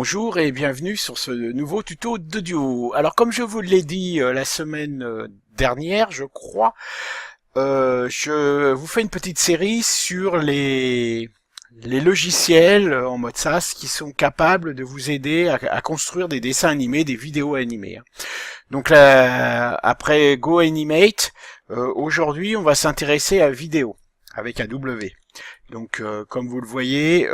Bonjour et bienvenue sur ce nouveau tuto d'audio. Alors comme je vous l'ai dit la semaine dernière, je crois, je vous fais une petite série sur les logiciels en mode SaaS qui sont capables de vous aider à construire des dessins animés, des vidéos animées. Donc là, après GoAnimate, aujourd'hui on va s'intéresser à vidéo avec un W. Donc comme vous le voyez,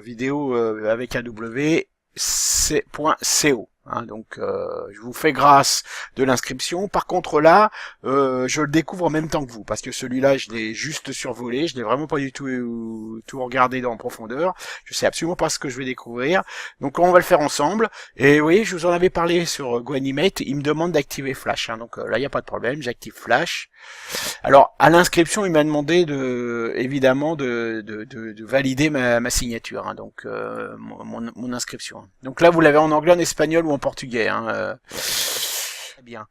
vidéo avec AW, c'est.co. Donc je vous fais grâce de l'inscription. Par contre là, je le découvre en même temps que vous, parce que celui-là je l'ai juste survolé, je l'ai vraiment pas du tout regardé en profondeur. Je sais absolument pas ce que je vais découvrir. Donc on va le faire ensemble. Et oui, je vous en avais parlé sur GoAnimate. Il me demande d'activer Flash. Donc là il n'y a pas de problème, j'active Flash. Alors à l'inscription, il m'a demandé évidemment de valider ma signature, donc mon inscription. Donc là, vous l'avez en anglais, en espagnol ou en portugais. Très bien.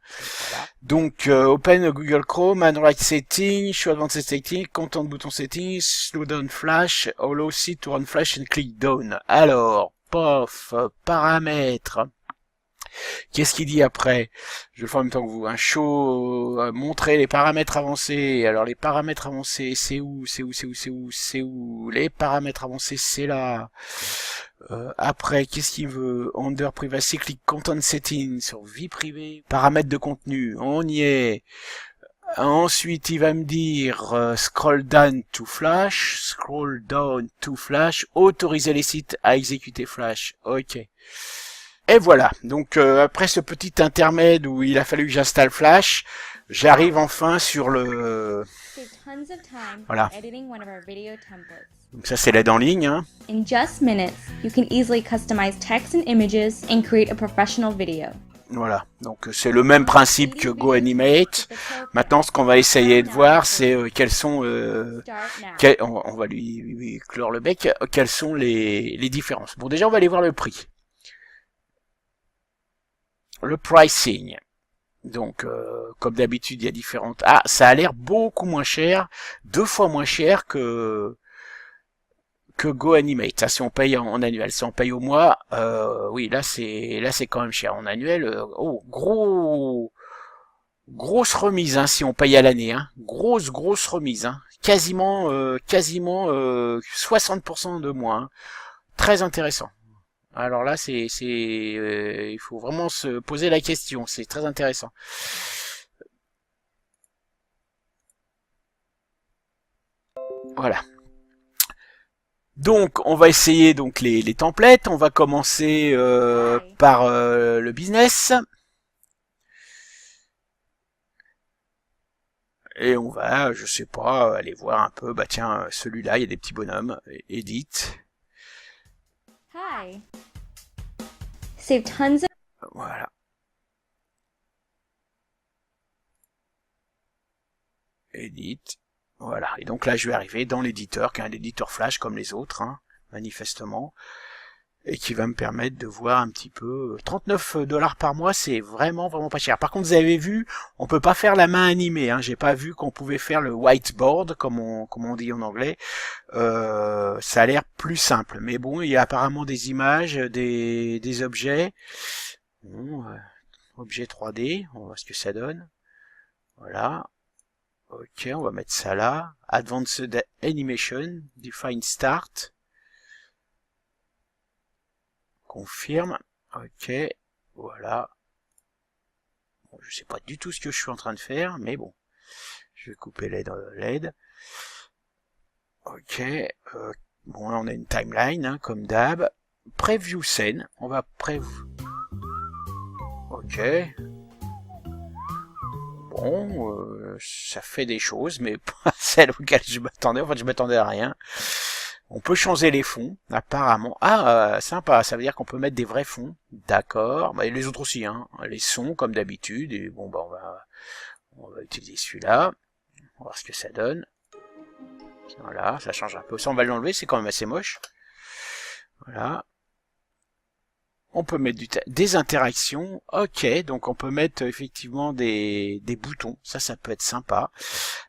Voilà. Donc Open Google Chrome, Android Settings, Show Advanced Settings, Content Button Settings, Slow Down Flash, Allow Seed to Run Flash and Click Down. Alors, pof, paramètres. Qu'est-ce qu'il dit après? Je le fais en même temps que vous. Un show, montrer les paramètres avancés. Alors les paramètres avancés, c'est où? Les paramètres avancés, c'est là. Après, qu'est-ce qu'il veut? Under Privacy, click Content Settings sur vie privée. Paramètres de contenu, on y est. Ensuite, il va me dire scroll down to Flash, autoriser les sites à exécuter Flash. Ok. Et voilà, donc après ce petit intermède où il a fallu que j'installe Flash, j'arrive enfin sur le... Voilà. Donc ça c'est l'aide en ligne. In just minutes, you can easily customize text and images and create a professional video. Voilà, donc c'est le même principe que GoAnimate. Maintenant ce qu'on va essayer de voir c'est quels sont... on va lui clore le bec, quelles sont les différences. Bon déjà on va aller voir le prix. Le pricing. Donc, comme d'habitude, il y a différentes... Ah, ça a l'air beaucoup moins cher, 2 fois moins cher que GoAnimate. Ça, si on paye en annuel, si on paye au mois, oui, là c'est quand même cher. En annuel, grosse remise, si on paye à l'année, grosse remise, quasiment 60% de moins, très intéressant. Alors là, il faut vraiment se poser la question. C'est très intéressant. Voilà. Donc, on va essayer donc les templates. On va commencer par le business. Et on va, je sais pas, aller voir un peu. Bah tiens, celui-là, il y a des petits bonhommes. Edit. Hi. Save tons of... Voilà. Edit. Voilà. Et donc là, je vais arriver dans l'éditeur, qui est un éditeur Flash comme les autres, manifestement. Et qui va me permettre de voir un petit peu... 39$ par mois, c'est vraiment pas cher. Par contre, vous avez vu, on peut pas faire la main animée. J'ai pas vu qu'on pouvait faire le whiteboard, comme on dit en anglais. Ça a l'air plus simple. Mais bon, il y a apparemment des images, des objets. Bon, objet 3D, on va voir ce que ça donne. Voilà. Ok, on va mettre ça là. Advanced Animation, Define Start. Confirme. Ok, voilà. Bon, je sais pas du tout ce que je suis en train de faire, mais bon. Je vais couper l'aide. Ok. Bon, là on a une timeline, comme d'hab. Preview scène. On va Ok. Bon, ça fait des choses, mais pas celles auxquelles je m'attendais. En fait, je m'attendais à rien. On peut changer les fonds, apparemment. Ah, sympa, ça veut dire qu'on peut mettre des vrais fonds. D'accord. Bah, et les autres aussi, Les sons, comme d'habitude. Et bon, bah, on va utiliser celui-là. On va voir ce que ça donne. Voilà, ça change un peu. Ça, on va l'enlever, c'est quand même assez moche. Voilà. On peut mettre des interactions. Ok, donc on peut mettre effectivement des boutons. Ça peut être sympa.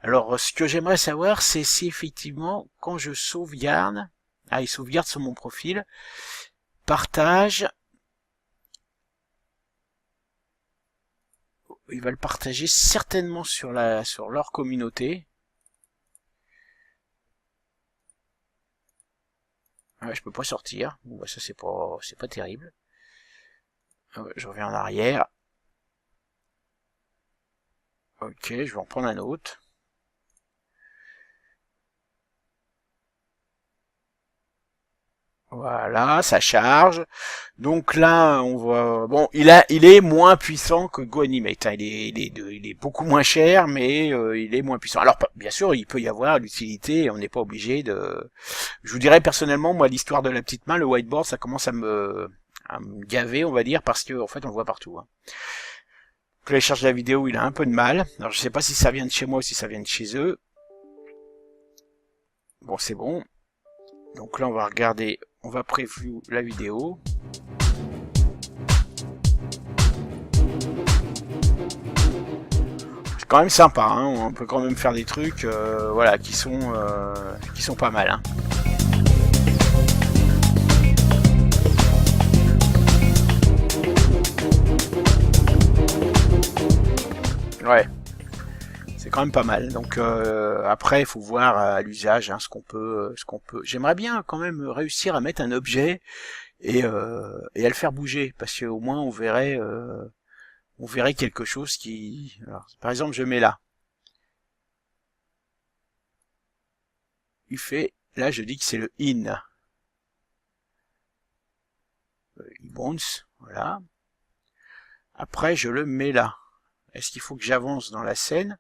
Alors, ce que j'aimerais savoir, c'est si effectivement, quand je sauvegarde, il sauvegarde sur mon profil, partage. Il va le partager certainement sur leur communauté. Ouais, je peux pas sortir. Bon, bah, ça c'est pas terrible. Je reviens en arrière. Ok, je vais en prendre un autre. Voilà, ça charge. Donc là, on voit. Bon, il est moins puissant que GoAnimate. Hein. Il est beaucoup moins cher, mais il est moins puissant. Alors, bien sûr, il peut y avoir l'utilité. On n'est pas obligé de. Je vous dirais personnellement, moi, l'histoire de la petite main, le whiteboard, ça commence à me gaver, on va dire, parce que en fait, on le voit partout. Hein. Donc là, il cherche la vidéo, il a un peu de mal. Alors, je sais pas si ça vient de chez moi ou si ça vient de chez eux. Bon, c'est bon. Donc là, on va regarder. On va preview la vidéo. C'est quand même sympa, hein, on peut quand même faire des trucs voilà, qui sont pas mal. Hein. Ouais. C'est quand même pas mal. Donc après, il faut voir à l'usage hein, ce qu'on peut. J'aimerais bien quand même réussir à mettre un objet et à le faire bouger, parce qu'au moins on verrait quelque chose qui. Alors, par exemple, je mets là. Il fait. Là, je dis que c'est le in. Il bounce, voilà. Après, je le mets là. Est-ce qu'il faut que j'avance dans la scène?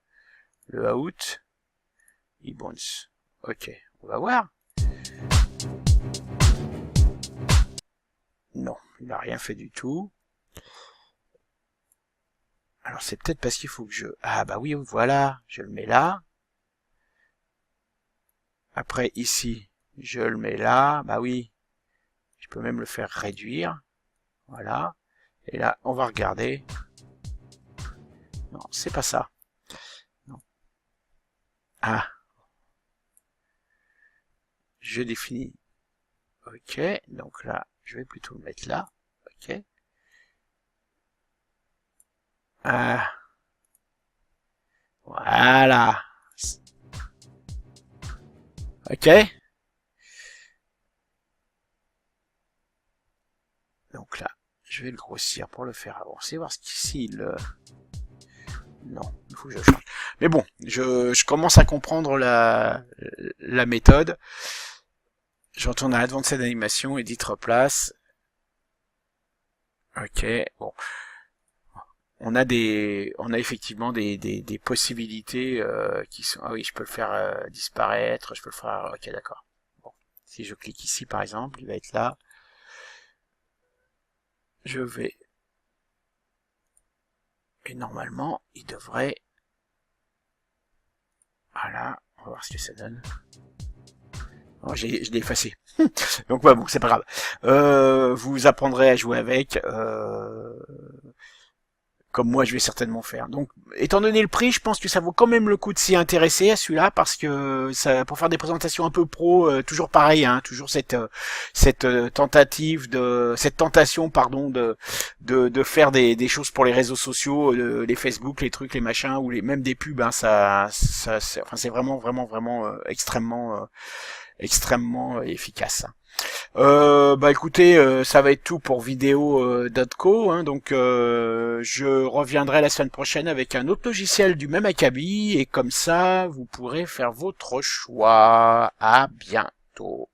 Le out, il bounce. Ok, on va voir. Non, il n'a rien fait du tout. Alors c'est peut-être parce qu'il faut que je... Ah bah oui, voilà, je le mets là. Après ici, je le mets là. Bah oui, je peux même le faire réduire. Voilà. Et là, on va regarder. Non, c'est pas ça. Non. Ah. Je définis. Ok, donc là, je vais plutôt le mettre là. Ok. Ah. Voilà. Ok. Donc là, je vais le grossir pour le faire avancer, voir ce qu'ici non, il faut que je change. Mais bon, je commence à comprendre la méthode. Je retourne à Advanced Animation, Edit Replace. Ok, bon. On a effectivement des possibilités qui sont. Ah oui, je peux le faire disparaître, je peux le faire. Ok, d'accord. Bon, si je clique ici par exemple, il va être là. Je vais. Et normalement, il devrait. Voilà, on va voir ce que ça donne. Oh, je l'ai effacé. Donc ouais, bon, c'est pas grave. Vous apprendrez à jouer avec. Comme moi je vais certainement faire. Donc, étant donné le prix, je pense que ça vaut quand même le coup de s'y intéresser à celui-là, parce que ça, pour faire des présentations un peu pro, toujours pareil, hein, toujours cette tentation, pardon, de faire des choses pour les réseaux sociaux, les Facebook, les trucs, les machins, ou même des pubs, hein, enfin, c'est vraiment extrêmement efficace. Bah écoutez, ça va être tout pour vidéo.co, hein, donc je reviendrai la semaine prochaine avec un autre logiciel du même acabit, et comme ça vous pourrez faire votre choix. À bientôt.